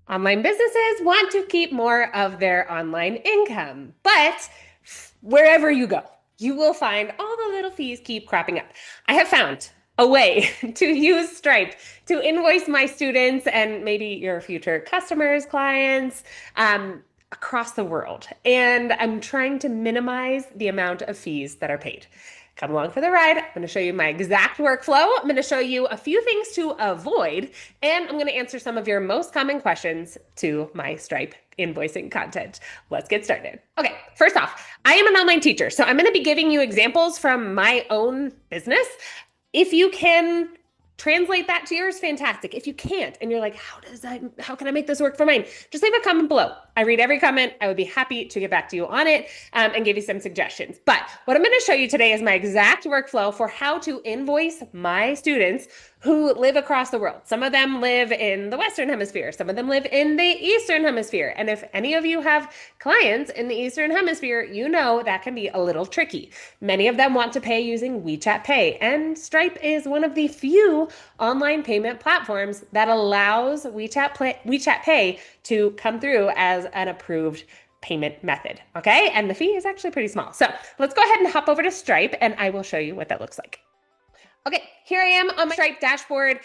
Online businesses want to keep more of their online income, but wherever you go, you will find all the little fees keep cropping up. I have found a way to use Stripe to invoice my students and maybe your future customers, clients, across the world. And I'm trying to minimize the amount of fees that are paid. Come along for the ride. I'm going to show you my exact workflow. I'm going to show you a few things to avoid, and I'm going to answer some of your most common questions to my Stripe invoicing content. Let's get started. Okay, first off, I am an online teacher, so I'm going to be giving you examples from my own business. If you can translate that to yours, fantastic. If you can't, and you're like, how can I make this work for mine? Just leave a comment below. I read every comment. I would be happy to get back to you on it and give you some suggestions. But what I'm going to show you today is my exact workflow for how to invoice my students who live across the world. Some of them live in the Western Hemisphere. Some of them live in the Eastern Hemisphere. And if any of you have clients in the Eastern Hemisphere, you know that can be a little tricky. Many of them want to pay using WeChat Pay, and Stripe is one of the few online payment platforms that allows WeChat Pay to come through as an approved payment method. Okay. And the fee is actually pretty small. So let's go ahead and hop over to Stripe and I will show you what that looks like. Okay, here I am on my Stripe dashboard.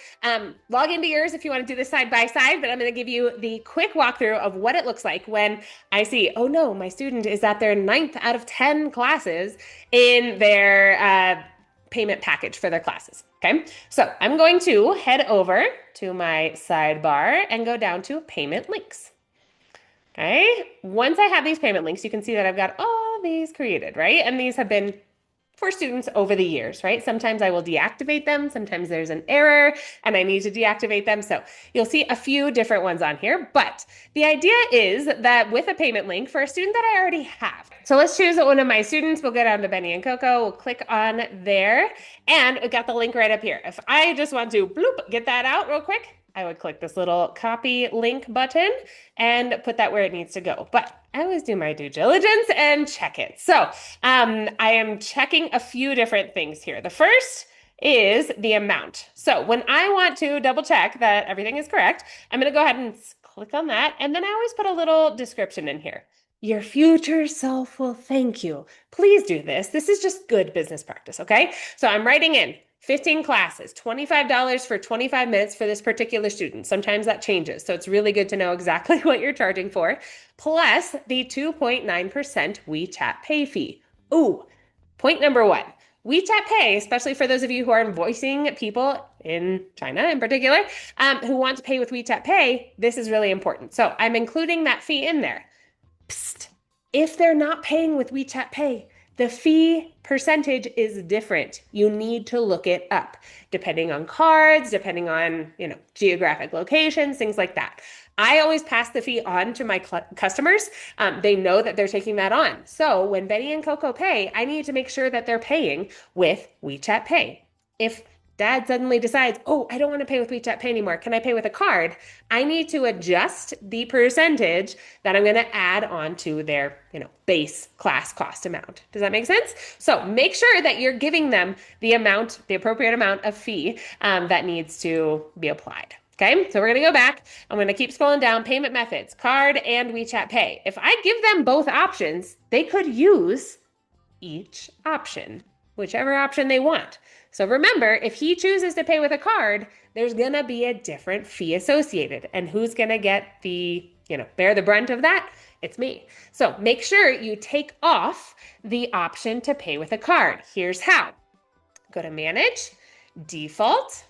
Log into yours if you want to do this side by side, but I'm going to give you the quick walkthrough of what it looks like when I see, oh no, my student is at their 9th out of 10 classes in their payment package for their classes. Okay, so I'm going to head over to my sidebar and go down to payment links. Okay, once I have these payment links, you can see that I've got all these created, right? And these have been for students over the years, right? Sometimes I will deactivate them. Sometimes there's an error and I need to deactivate them. So you'll see a few different ones on here, but the idea is that with a payment link for a student that I already have. So let's choose one of my students. We'll go down to Benny and Coco. We'll click on there and we got the link right up here. If I just want to bloop, get that out real quick, I would click this little copy link button and put that where it needs to go. But I always do my due diligence and check it. So I am checking a few different things here. The first is the amount. So when I want to double check that everything is correct, I'm going to go ahead and click on that. And then I always put a little description in here. Your future self will thank you. Please do this. This is just good business practice, okay? So I'm writing in 15 classes, $25 for 25 minutes for this particular student. Sometimes that changes, so it's really good to know exactly what you're charging for, plus the 2.9% WeChat Pay fee. Ooh, point number one. WeChat Pay, especially for those of you who are invoicing people in China in particular, who want to pay with WeChat Pay, this is really important. So I'm including that fee in there. Psst. If they're not paying with WeChat Pay, the fee percentage is different. You need to look it up depending on cards, depending on, geographic locations, things like that. I always pass the fee on to my customers. They know that they're taking that on. So when Benny and Coco pay, I need to make sure that they're paying with WeChat Pay. If Dad suddenly decides, oh, I don't want to pay with WeChat Pay anymore. Can I pay with a card? I need to adjust the percentage that I'm going to add on to their, base class cost amount. Does that make sense? So make sure that you're giving them the appropriate amount of fee that needs to be applied. Okay, so we're going to go back. I'm going to keep scrolling down. Payment methods, card and WeChat Pay. If I give them both options, they could use each option, whichever option they want. So remember, if he chooses to pay with a card, there's going to be a different fee associated. And who's going to get bear the brunt of that? It's me. So make sure you take off the option to pay with a card. Here's how. Go to Manage, Default,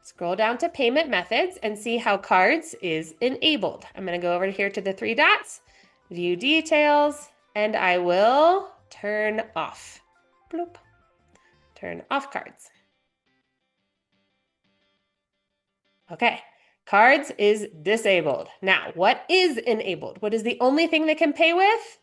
scroll down to Payment Methods and see how cards is enabled. I'm going to go over here to the 3 dots, View Details, and I will turn off. Bloop. Turn off cards. Okay, cards is disabled. Now, what is enabled? What is the only thing they can pay with?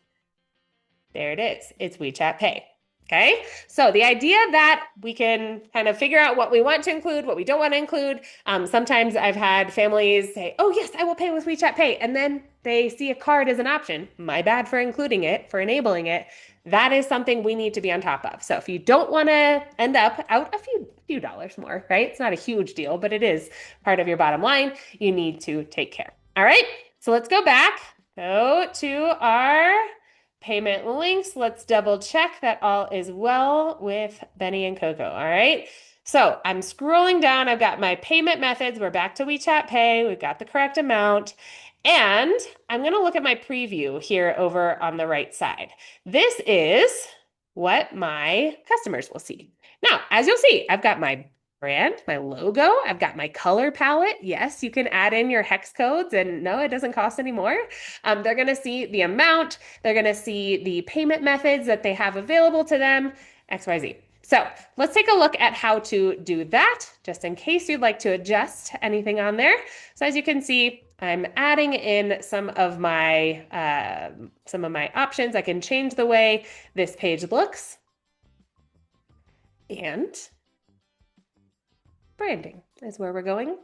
There it is. It's WeChat Pay. Okay, so the idea that we can kind of figure out what we want to include, what we don't want to include. Sometimes I've had families say, "Oh, yes, I will pay with WeChat Pay," and then they see a card as an option. My bad for including it, for enabling it. That is something we need to be on top of. So if you don't want to end up out a few dollars more, right? It's not a huge deal, but it is part of your bottom line. You need to take care. All right, so let's go back. Go to our payment links. Let's double check that all is well with Benny and Coco. All right. So I'm scrolling down. I've got my payment methods. We're back to WeChat Pay. We've got the correct amount. And I'm going to look at my preview here over on the right side. This is what my customers will see. Now, as you'll see, I've got my brand, my logo. I've got my color palette. Yes, you can add in your hex codes, and no, it doesn't cost any more. They're going to see the amount. They're going to see the payment methods that they have available to them, XYZ. So let's take a look at how to do that, just in case you'd like to adjust anything on there. So as you can see, I'm adding in some of my options. I can change the way this page looks. And branding is where we're going.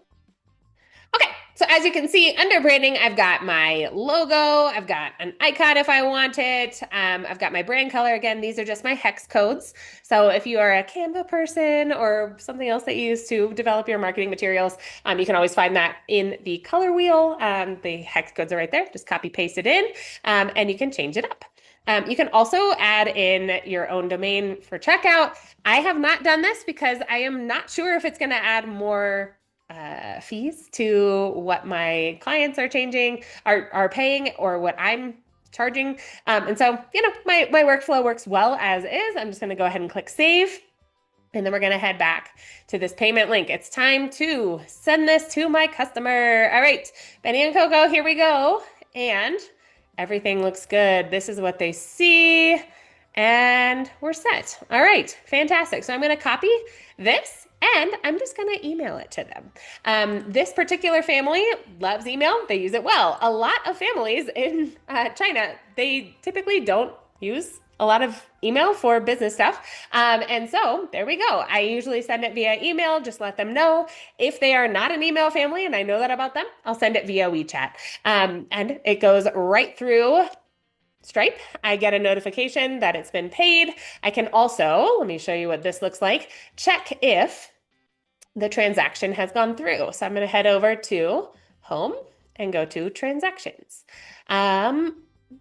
Okay, so as you can see, under branding, I've got my logo, I've got an icon if I want it, I've got my brand color. Again, these are just my hex codes. So if you are a Canva person or something else that you use to develop your marketing materials, you can always find that in the color wheel. The hex codes are right there. Just copy paste it in, and you can change it up. You can also add in your own domain for checkout. I have not done this because I am not sure if it's going to add more fees to what my clients are paying, or what I'm charging. And so, my workflow works well as is. I'm just going to go ahead and click save. And then we're going to head back to this payment link. It's time to send this to my customer. All right, Benny and Coco, here we go. And everything looks good. This is what they see. And we're set. All right, fantastic. So I'm going to copy this and I'm just going to email it to them. This particular family loves email. They use it well. A lot of families in China, they typically don't use a lot of email for business stuff. And so there we go. I usually send it via email, just let them know. If they are not an email family and I know that about them, I'll send it via WeChat. And it goes right through Stripe. I get a notification that it's been paid. I can also, let me show you what this looks like, check if the transaction has gone through. So I'm going to head over to Home and go to Transactions.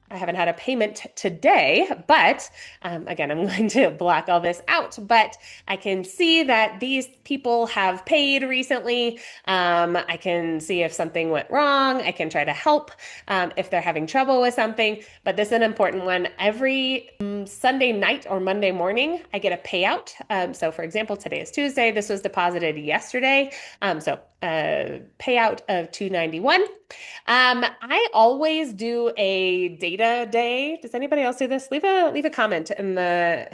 I haven't had a payment today, but again, I'm going to block all this out, but I can see that these people have paid recently. I can see if something went wrong. I can try to help if they're having trouble with something, but this is an important one. Every Sunday night or Monday morning, I get a payout. So for example, today is Tuesday. This was deposited yesterday. So payout of $291. I always do a data day. Does anybody else do this? Leave a comment in the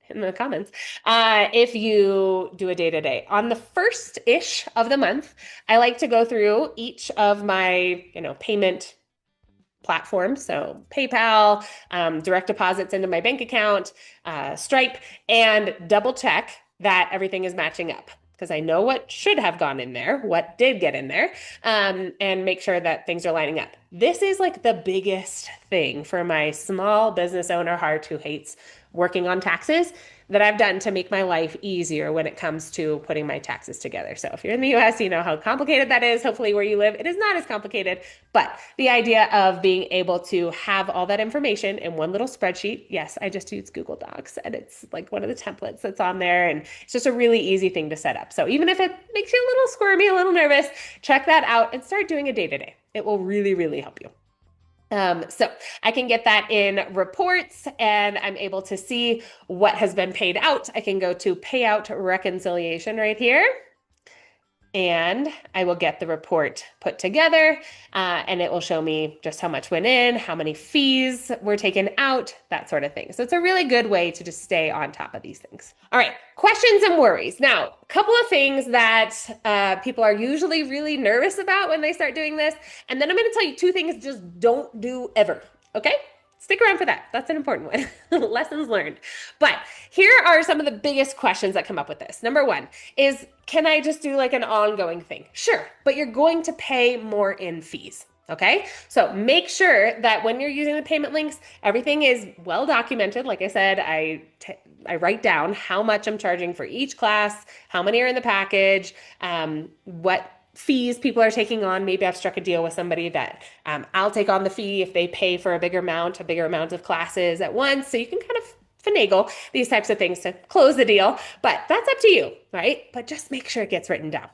in the comments if you do a data day. On the first-ish of the month, I like to go through each of my payment platforms, so PayPal, direct deposits into my bank account, Stripe, and double check that everything is matching up, because I know what should have gone in there, what did get in there, and make sure that things are lining up. This is like the biggest thing for my small business owner heart who hates working on taxes that I've done to make my life easier when it comes to putting my taxes together. So if you're in the US, you know how complicated that is. Hopefully where you live, it is not as complicated, but the idea of being able to have all that information in one little spreadsheet. Yes, I just use Google Docs and it's like one of the templates that's on there, and it's just a really easy thing to set up. So even if it makes you a little squirmy, a little nervous, check that out and start doing a day-to-day. It will really, really help you. So I can get that in reports and I'm able to see what has been paid out. I can go to payout reconciliation right here. And I will get the report put together and it will show me just how much went in, how many fees were taken out, that sort of thing. So it's a really good way to just stay on top of these things. All right, questions and worries. Now, a couple of things that people are usually really nervous about when they start doing this. And then I'm going to tell you two things just don't do ever. Okay? stick around for that. That's an important one. Lessons learned. But here are some of the biggest questions that come up with this. Number one is, can I just do like an ongoing thing? Sure, but you're going to pay more in fees. Okay, so make sure that when you're using the payment links, everything is well documented. Like I said, I write down how much I'm charging for each class, how many are in the package, what fees people are taking on. Maybe I've struck a deal with somebody that I'll take on the fee if they pay for a bigger amount of classes at once. So you can kind of finagle these types of things to close the deal, but that's up to you, right? But just make sure it gets written down.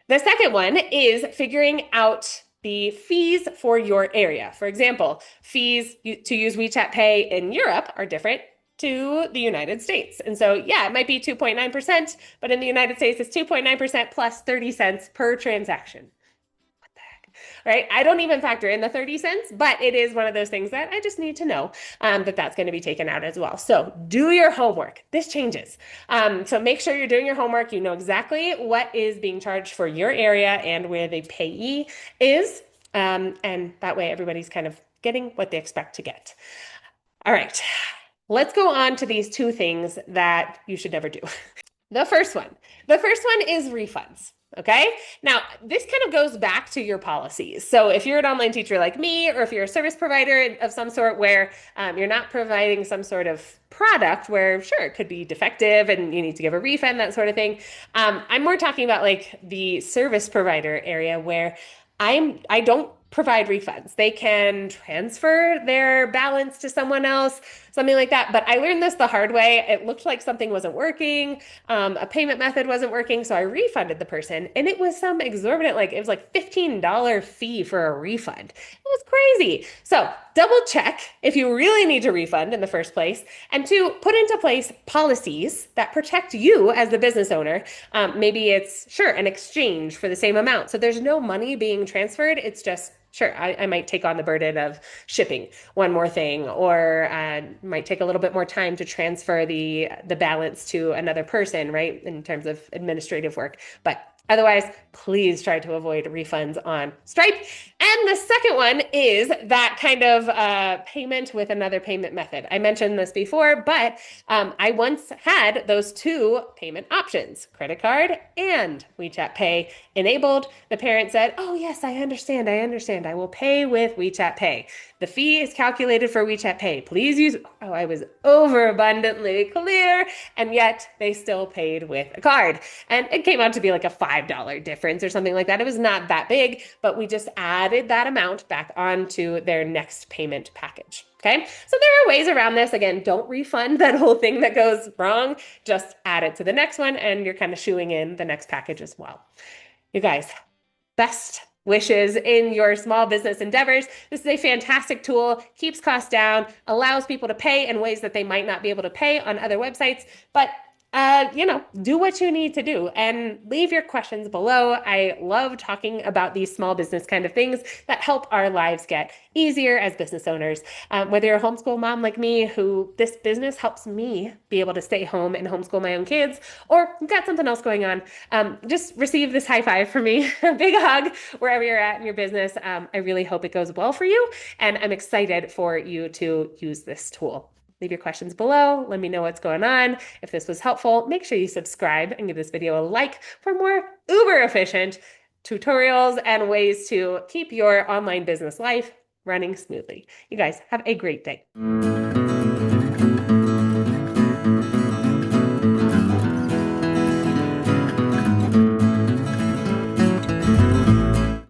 The second one is figuring out the fees for your area. For example, fees to use WeChat Pay in Europe are different to the United States. And so, yeah, it might be 2.9%, but in the United States, it's 2.9% plus 30 cents per transaction. What the heck? Right? I don't even factor in the 30 cents, but it is one of those things that I just need to know that that's going to be taken out as well. So do your homework. This changes. So make sure you're doing your homework. You know exactly what is being charged for your area and where the payee is. And that way everybody's kind of getting what they expect to get. All right. Let's go on to these two things that you should never do. The first one is refunds. Okay. Now, this kind of goes back to your policies. So if you're an online teacher like me, or if you're a service provider of some sort where you're not providing some sort of product where, sure, it could be defective and you need to give a refund, that sort of thing. I'm more talking about like the service provider area where I don't provide refunds. They can transfer their balance to someone else, something like that. But I learned this the hard way. It looked like something wasn't working. A payment method wasn't working. So I refunded the person, and it was some exorbitant, like it was like $15 fee for a refund. It was crazy. So double check if you really need to refund in the first place. And two, put into place policies that protect you as the business owner. Maybe it's, sure, an exchange for the same amount. So there's no money being transferred. It's just, sure, I might take on the burden of shipping one more thing, or might take a little bit more time to transfer the balance to another person, right, in terms of administrative work. But otherwise, please try to avoid refunds on Stripe. And the second one is that kind of payment with another payment method. I mentioned this before, but I once had those two payment options, credit card and WeChat Pay enabled. The parent said, oh yes, I understand. I will pay with WeChat Pay. The fee is calculated for WeChat Pay. Please use, oh, I was overabundantly clear, and yet they still paid with a card. And it came out to be like a $5 difference or something like that. It was not that big, but we just added that amount back onto their next payment package. Okay, so there are ways around this. Again, don't refund that whole thing that goes wrong. Just add it to the next one, and you're kind of shooing in the next package as well. You guys, best wishes in your small business endeavors. This is a fantastic tool, keeps costs down, allows people to pay in ways that they might not be able to pay on other websites, but do what you need to do and leave your questions below. I love talking about these small business kind of things that help our lives get easier as business owners. Whether you're a homeschool mom like me, who this business helps me be able to stay home and homeschool my own kids, or you've got something else going on, just receive this high five from me, a big hug wherever you're at in your business. I really hope it goes well for you, and I'm excited for you to use this tool. Leave your questions below. Let me know what's going on. If this was helpful, make sure you subscribe and give this video a like for more uber efficient tutorials and ways to keep your online business life running smoothly. You guys have a great day.